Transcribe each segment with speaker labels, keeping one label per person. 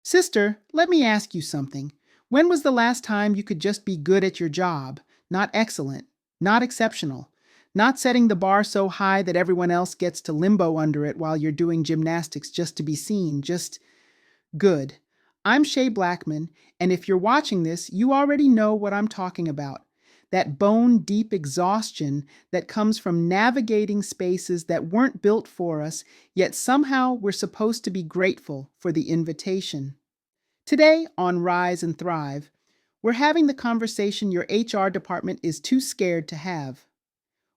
Speaker 1: Sister, let me ask you something. When was the last time you could just be good at your job? Not excellent, not exceptional, not setting the bar so high that everyone else gets to limbo under it while you're doing gymnastics just to be seen, just good. I'm Shay Blackman, and if you're watching this, you already know what I'm talking about. That bone deep exhaustion that comes from navigating spaces that weren't built for us, yet somehow we're supposed to be grateful for the invitation. Today on Rise and Thrive, we're having the conversation your HR department is too scared to have.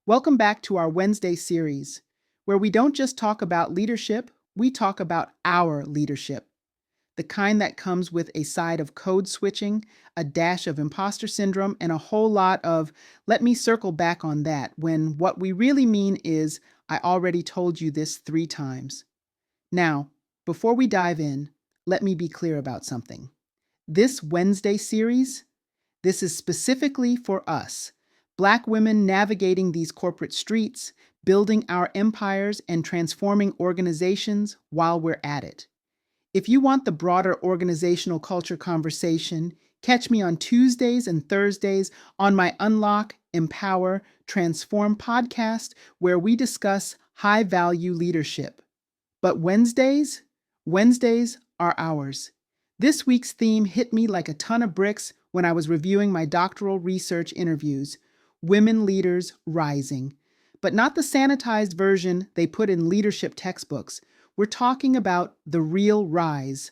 Speaker 1: Welcome back to our Wednesday series, where we don't just talk about leadership, we talk about our leadership. The kind that comes with a side of code switching, a dash of imposter syndrome, and a whole lot of, let me circle back on that, when what we really mean is, I already told you this 3 times. Now, before we dive in, let me be clear about something. This Wednesday series, this is specifically for us, Black women navigating these corporate streets, building our empires, and transforming organizations while we're at it. If you want the broader organizational culture conversation, catch me on Tuesdays and Thursdays on my Unlock, Empower, Transform podcast, where we discuss high-value leadership. But Wednesdays are ours. This week's theme hit me like a ton of bricks when I was reviewing my doctoral research interviews, Women Leaders Rising. But not the sanitized version they put in leadership textbooks. We're talking about the real rise,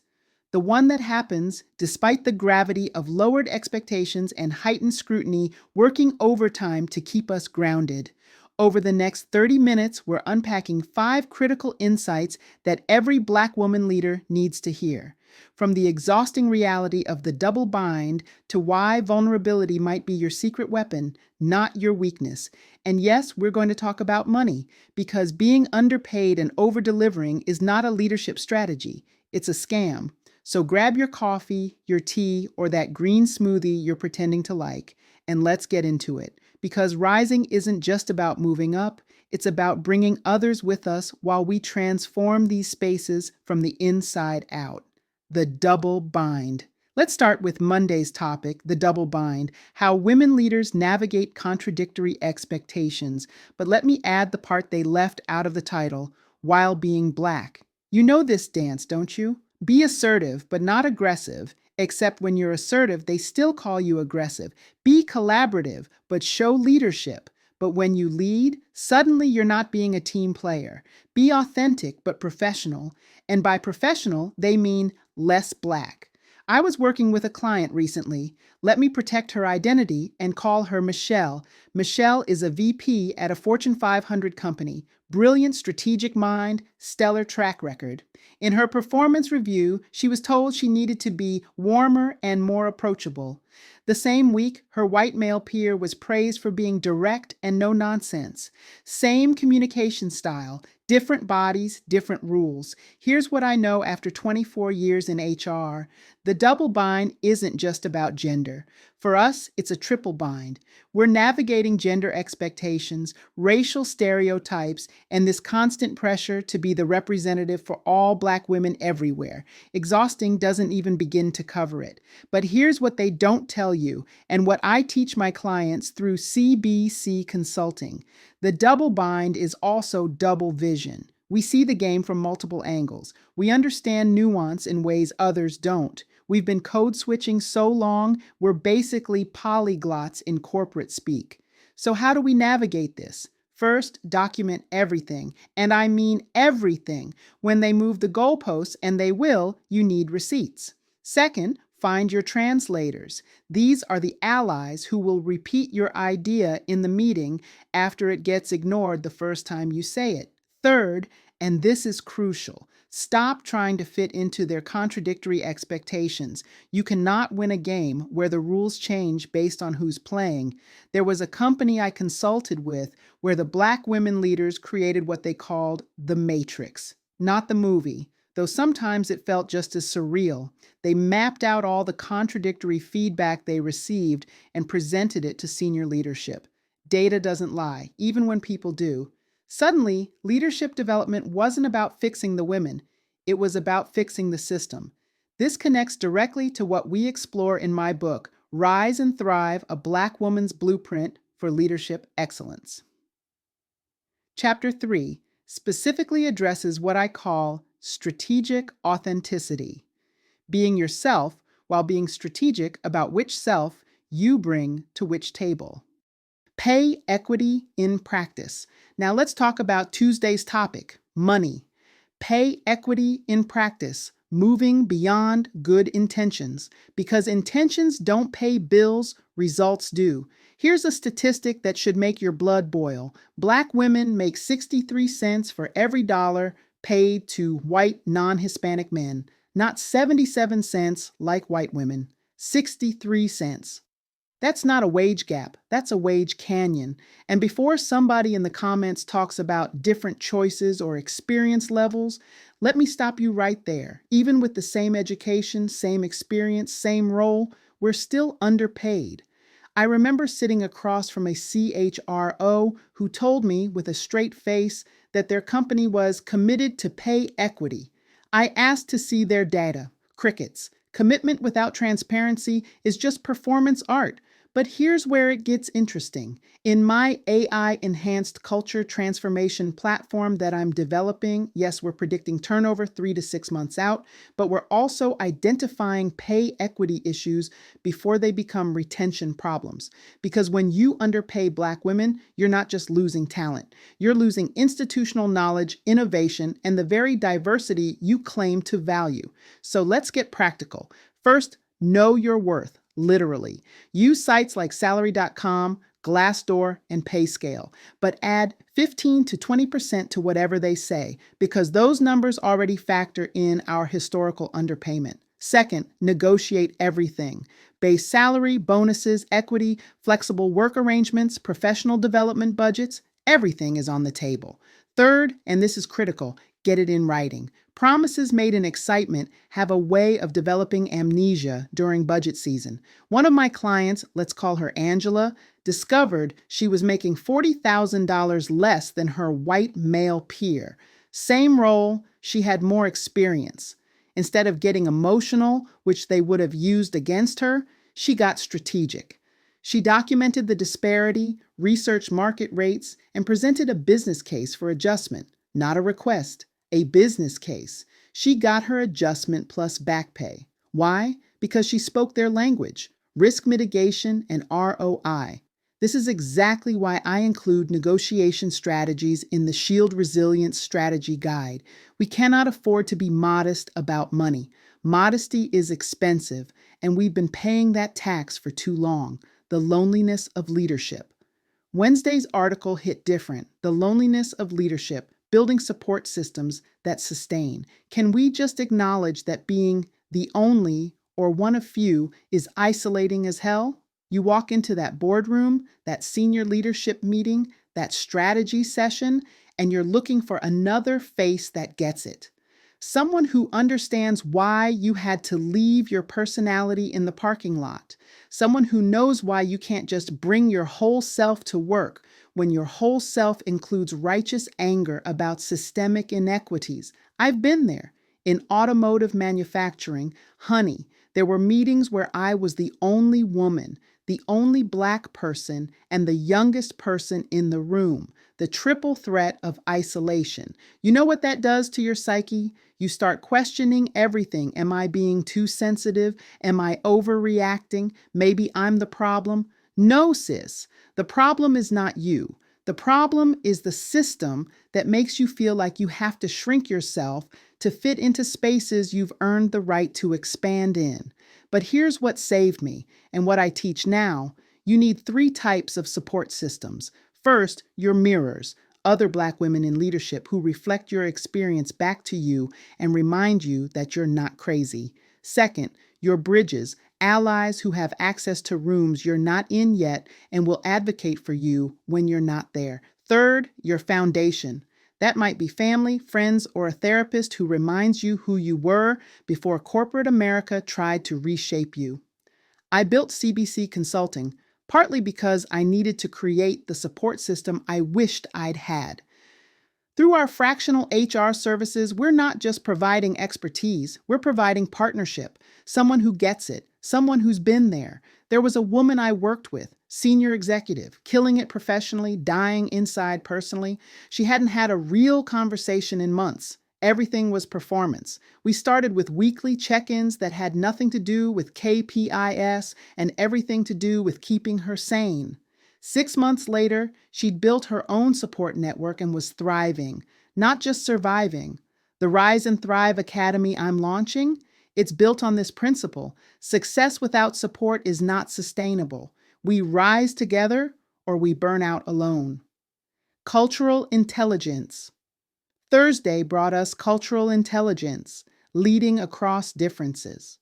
Speaker 1: the one that happens despite the gravity of lowered expectations and heightened scrutiny working overtime to keep us grounded. Over the next 30 minutes, we're unpacking 5 critical insights that every Black woman leader needs to hear. From the exhausting reality of the double bind to why vulnerability might be your secret weapon, not your weakness. And yes, we're going to talk about money, because being underpaid and over-delivering is not a leadership strategy. It's a scam. So grab your coffee, your tea, or that green smoothie you're pretending to like, and let's get into it. Because rising isn't just about moving up, it's about bringing others with us while we transform these spaces from the inside out. The double bind. Let's start with Monday's topic, the double bind, how women leaders navigate contradictory expectations. But let me add the part they left out of the title, while being Black. You know this dance, don't you? Be assertive, but not aggressive. Except when you're assertive, they still call you aggressive. Be collaborative, but show leadership. But when you lead, suddenly you're not being a team player. Be authentic, but professional. And by professional, they mean less Black. I was working with a client recently. Let me protect her identity and call her Michelle. Michelle is a VP at a Fortune 500 company. Brilliant strategic mind, stellar track record. In her performance review, she was told she needed to be warmer and more approachable. The same week, her white male peer was praised for being direct and no nonsense. Same communication style, different bodies, different rules. Here's what I know after 24 years in HR. The double bind isn't just about gender. For us, it's a triple bind. We're navigating gender expectations, racial stereotypes, and this constant pressure to be the representative for all Black women everywhere. Exhausting doesn't even begin to cover it. But here's what they don't tell you, and what I teach my clients through CBC Consulting. The double bind is also double vision. We see the game from multiple angles. We understand nuance in ways others don't. We've been code switching so long, we're basically polyglots in corporate speak. So how do we navigate this? First, document everything, and I mean everything. When they move the goalposts, and they will, you need receipts. Second, find your translators. These are the allies who will repeat your idea in the meeting after it gets ignored the first time you say it. Third, and this is crucial, stop trying to fit into their contradictory expectations. You cannot win a game where the rules change based on who's playing. There was a company I consulted with where the Black women leaders created what they called the Matrix, not the movie, though sometimes it felt just as surreal. They mapped out all the contradictory feedback they received and presented it to senior leadership. Data doesn't lie, even when people do. Suddenly, leadership development wasn't about fixing the women. It was about fixing the system. This connects directly to what we explore in my book, Rise and Thrive: A Black Woman's Blueprint for Leadership Excellence. Chapter 3 specifically addresses what I call strategic authenticity, being yourself while being strategic about which self you bring to which table. Pay equity in practice. Now let's talk about Tuesday's topic, money. Pay equity in practice, moving beyond good intentions, because intentions don't pay bills, results do. Here's a statistic that should make your blood boil. Black women make 63 cents for every dollar paid to white non-Hispanic men, not 77 cents like white women, 63 cents. That's not a wage gap, that's a wage canyon. And before somebody in the comments talks about different choices or experience levels, let me stop you right there. Even with the same education, same experience, same role, we're still underpaid. I remember sitting across from a CHRO who told me with a straight face that their company was committed to pay equity. I asked to see their data. Crickets. Commitment without transparency is just performance art. But here's where it gets interesting. In my AI-enhanced culture transformation platform that I'm developing, yes, we're predicting turnover 3 to 6 months out, but we're also identifying pay equity issues before they become retention problems. Because when you underpay Black women, you're not just losing talent. You're losing institutional knowledge, innovation, and the very diversity you claim to value. So let's get practical. First, know your worth. Literally. Use sites like salary.com, Glassdoor, and PayScale, but add 15 to 20% to whatever they say, because those numbers already factor in our historical underpayment. Second, negotiate everything. Base salary, bonuses, equity, flexible work arrangements, professional development budgets, everything is on the table. Third, and this is critical, get it in writing. Promises made in excitement have a way of developing amnesia during budget season. One of my clients, let's call her Angela, discovered she was making $40,000 less than her white male peer. Same role, she had more experience. Instead of getting emotional, which they would have used against her, she got strategic. She documented the disparity, researched market rates, and presented a business case for adjustment, not a request. A business case. She got her adjustment plus back pay. Why? Because she spoke their language, risk mitigation, and ROI. This is exactly why I include negotiation strategies in the Shield Resilience Strategy Guide. We cannot afford to be modest about money. Modesty is expensive, and we've been paying that tax for too long. The loneliness of leadership. Wednesday's article hit different. The loneliness of leadership. Building support systems that sustain. Can we just acknowledge that being the only or one of few is isolating as hell? You walk into that boardroom, that senior leadership meeting, that strategy session, and you're looking for another face that gets it. Someone who understands why you had to leave your personality in the parking lot. Someone who knows why you can't just bring your whole self to work when your whole self includes righteous anger about systemic inequities. I've been there. In automotive manufacturing, honey, there were meetings where I was the only woman, the only Black person, and the youngest person in the room. The triple threat of isolation. You know what that does to your psyche? You start questioning everything. Am I being too sensitive? Am I overreacting? Maybe I'm the problem. No, sis. The problem is not you. The problem is the system that makes you feel like you have to shrink yourself to fit into spaces you've earned the right to expand in. But here's what saved me, and what I teach now. You need 3 types of support systems. First, your mirrors, other Black women in leadership who reflect your experience back to you and remind you that you're not crazy. Second, your bridges, allies who have access to rooms you're not in yet and will advocate for you when you're not there. Third, your foundation. That might be family, friends, or a therapist who reminds you who you were before corporate America tried to reshape you. I built CBC Consulting partly because I needed to create the support system I wished I'd had. Through our fractional HR services, we're not just providing expertise, we're providing partnership, someone who gets it, someone who's been there. There was a woman I worked with, senior executive, killing it professionally, dying inside personally. She hadn't had a real conversation in months. Everything was performance. We started with weekly check-ins that had nothing to do with KPIs and everything to do with keeping her sane. 6 months later, she'd built her own support network and was thriving, not just surviving. The Rise and Thrive Academy I'm launching, it's built on this principle. Success without support is not sustainable. We rise together or we burn out alone. Cultural intelligence. Thursday brought us cultural intelligence, leading across differences.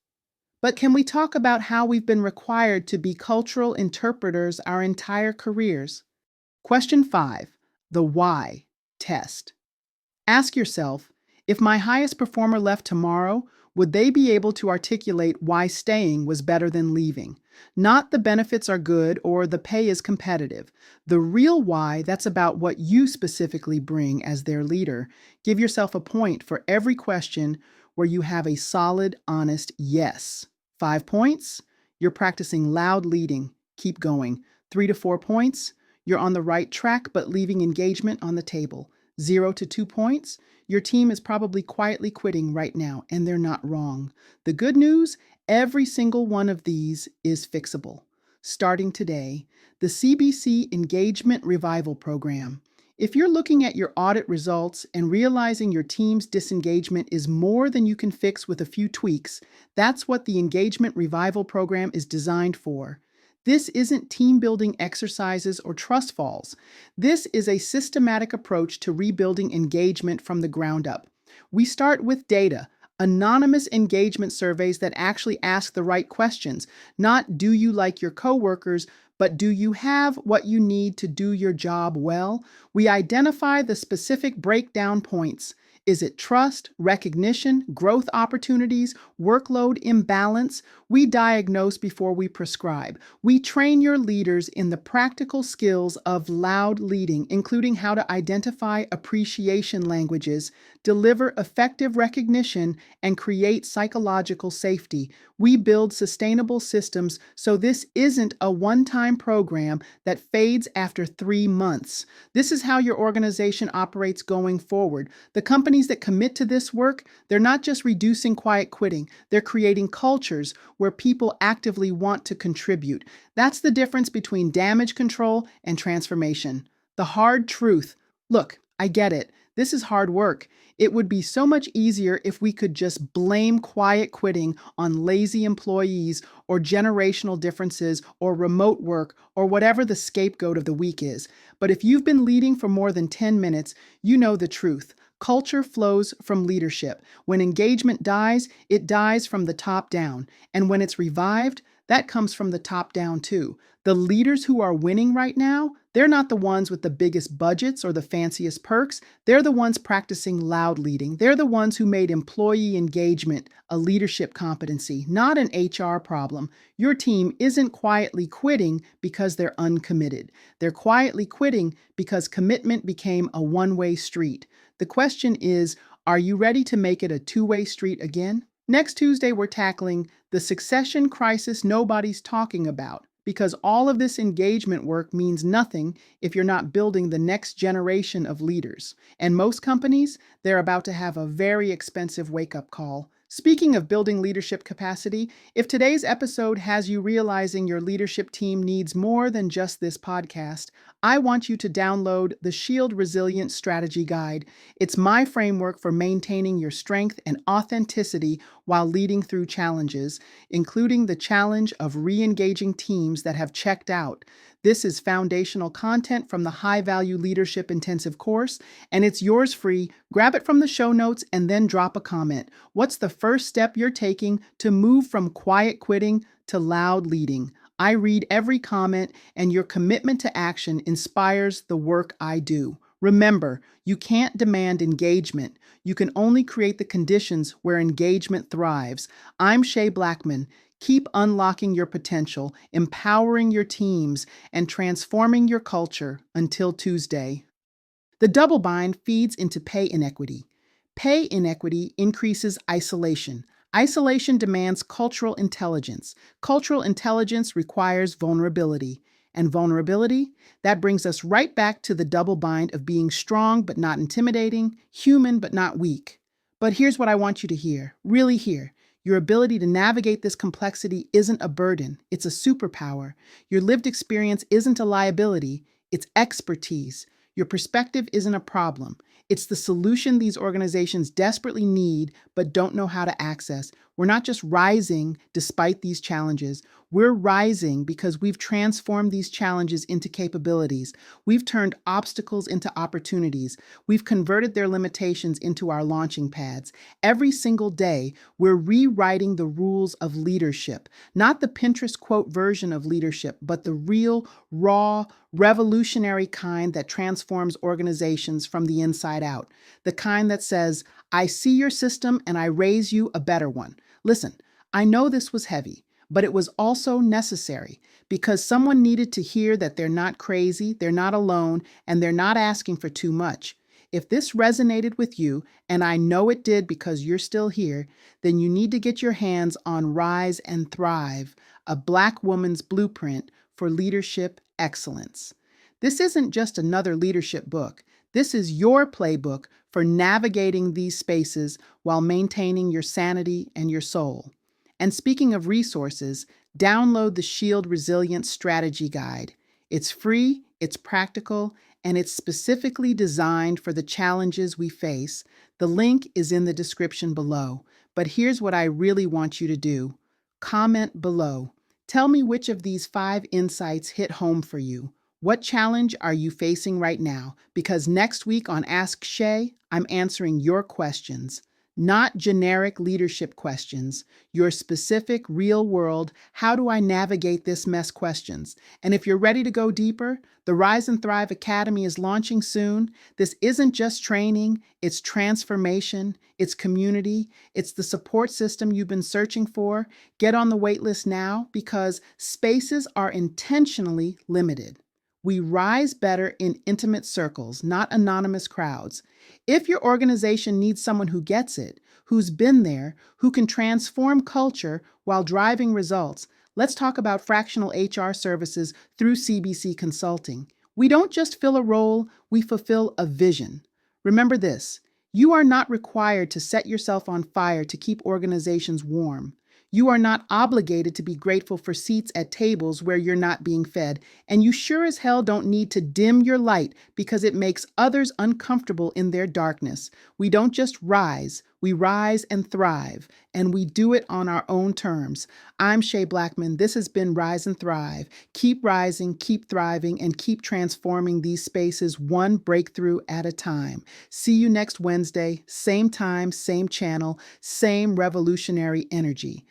Speaker 1: But can we talk about how we've been required to be cultural interpreters our entire careers? Question 5, the why test. Ask yourself, if my highest performer left tomorrow, would they be able to articulate why staying was better than leaving? Not the benefits are good or the pay is competitive. The real why, that's about what you specifically bring as their leader. Give yourself a point for every question where you have a solid, honest yes. 5 points, you're practicing loud leading. Keep going. 3 to 4 points, you're on the right track but leaving engagement on the table. 0 to 2 points, your team is probably quietly quitting right now, and they're not wrong. The good news, every single one of these is fixable. Starting today, the CBC Engagement Revival Program. If you're looking at your audit results and realizing your team's disengagement is more than you can fix with a few tweaks, that's what the Engagement Revival Program is designed for. This isn't team-building exercises or trust falls. This is a systematic approach to rebuilding engagement from the ground up. We start with data, anonymous engagement surveys that actually ask the right questions, not do you like your coworkers, but do you have what you need to do your job well? We identify the specific breakdown points. Is it trust, recognition, growth opportunities, workload imbalance? We diagnose before we prescribe. We train your leaders in the practical skills of loud leading, including how to identify appreciation languages, deliver effective recognition, and create psychological safety. We build sustainable systems so this isn't a one-time program that fades after 3 months. This is how your organization operates going forward. The companies that commit to this work, they're not just reducing quiet quitting, they're creating cultures where people actively want to contribute. That's the difference between damage control and transformation. The hard truth. Look, I get it. This is hard work. It would be so much easier if we could just blame quiet quitting on lazy employees or generational differences or remote work or whatever the scapegoat of the week is. But if you've been leading for more than 10 minutes, you know the truth. Culture flows from leadership. When engagement dies, it dies from the top down. And when it's revived, that comes from the top down too. The leaders who are winning right now, they're not the ones with the biggest budgets or the fanciest perks. They're the ones practicing loud leading. They're the ones who made employee engagement a leadership competency, not an HR problem. Your team isn't quietly quitting because they're uncommitted. They're quietly quitting because commitment became a one-way street. The question is, are you ready to make it a two-way street again? Next Tuesday, we're tackling the succession crisis nobody's talking about, because all of this engagement work means nothing if you're not building the next generation of leaders. And most companies, they're about to have a very expensive wake-up call. Speaking of building leadership capacity, if today's episode has you realizing your leadership team needs more than just this podcast, I want you to download the Shield Resilience Strategy Guide. It's my framework for maintaining your strength and authenticity while leading through challenges, including the challenge of re-engaging teams that have checked out. This is foundational content from the High Value Leadership Intensive course, and it's yours free. Grab it from the show notes and then drop a comment. What's the first step you're taking to move from quiet quitting to loud leading? I read every comment, and your commitment to action inspires the work I do. Remember, you can't demand engagement. You can only create the conditions where engagement thrives. I'm Shay Blackman. Keep unlocking your potential, empowering your teams, and transforming your culture until Tuesday. The double bind feeds into pay inequity. Pay inequity increases isolation. Isolation demands cultural intelligence. Cultural intelligence requires vulnerability. And vulnerability, that brings us right back to the double bind of being strong but not intimidating, human but not weak. But here's what I want you to hear, really hear. Your ability to navigate this complexity isn't a burden, it's a superpower. Your lived experience isn't a liability, it's expertise. Your perspective isn't a problem. It's the solution these organizations desperately need but don't know how to access. We're not just rising despite these challenges. We're rising because we've transformed these challenges into capabilities. We've turned obstacles into opportunities. We've converted their limitations into our launching pads. Every single day, we're rewriting the rules of leadership, not the Pinterest quote version of leadership, but the real, raw, revolutionary kind that transforms organizations from the inside out. The kind that says, I see your system and I raise you a better one. Listen, I know this was heavy, but it was also necessary because someone needed to hear that they're not crazy, they're not alone, and they're not asking for too much. If this resonated with you, and I know it did because you're still here, then you need to get your hands on Rise and Thrive, a Black woman's blueprint for leadership excellence. This isn't just another leadership book. This is your playbook for navigating these spaces while maintaining your sanity and your soul. And speaking of resources, download the Shield Resilience Strategy Guide. It's free, it's practical, and it's specifically designed for the challenges we face. The link is in the description below. But here's what I really want you to do. Comment below. Tell me which of these 5 insights hit home for you. What challenge are you facing right now? Because next week on Ask Shay, I'm answering your questions. Not generic leadership questions, your specific, real world, how do I navigate this mess questions. And if you're ready to go deeper, the Rise and Thrive Academy is launching soon. This isn't just training, it's transformation, it's community, it's the support system you've been searching for. Get on the waitlist now because spaces are intentionally limited. We rise better in intimate circles, not anonymous crowds. If your organization needs someone who gets it, who's been there, who can transform culture while driving results, let's talk about fractional HR services through CBC Consulting. We don't just fill a role, we fulfill a vision. Remember this, you are not required to set yourself on fire to keep organizations warm. You are not obligated to be grateful for seats at tables where you're not being fed, and you sure as hell don't need to dim your light because it makes others uncomfortable in their darkness. We don't just rise, we rise and thrive, and we do it on our own terms. I'm Shay Blackman. This has been Rise and Thrive. Keep rising, keep thriving, and keep transforming these spaces one breakthrough at a time. See you next Wednesday, same time, same channel, same revolutionary energy.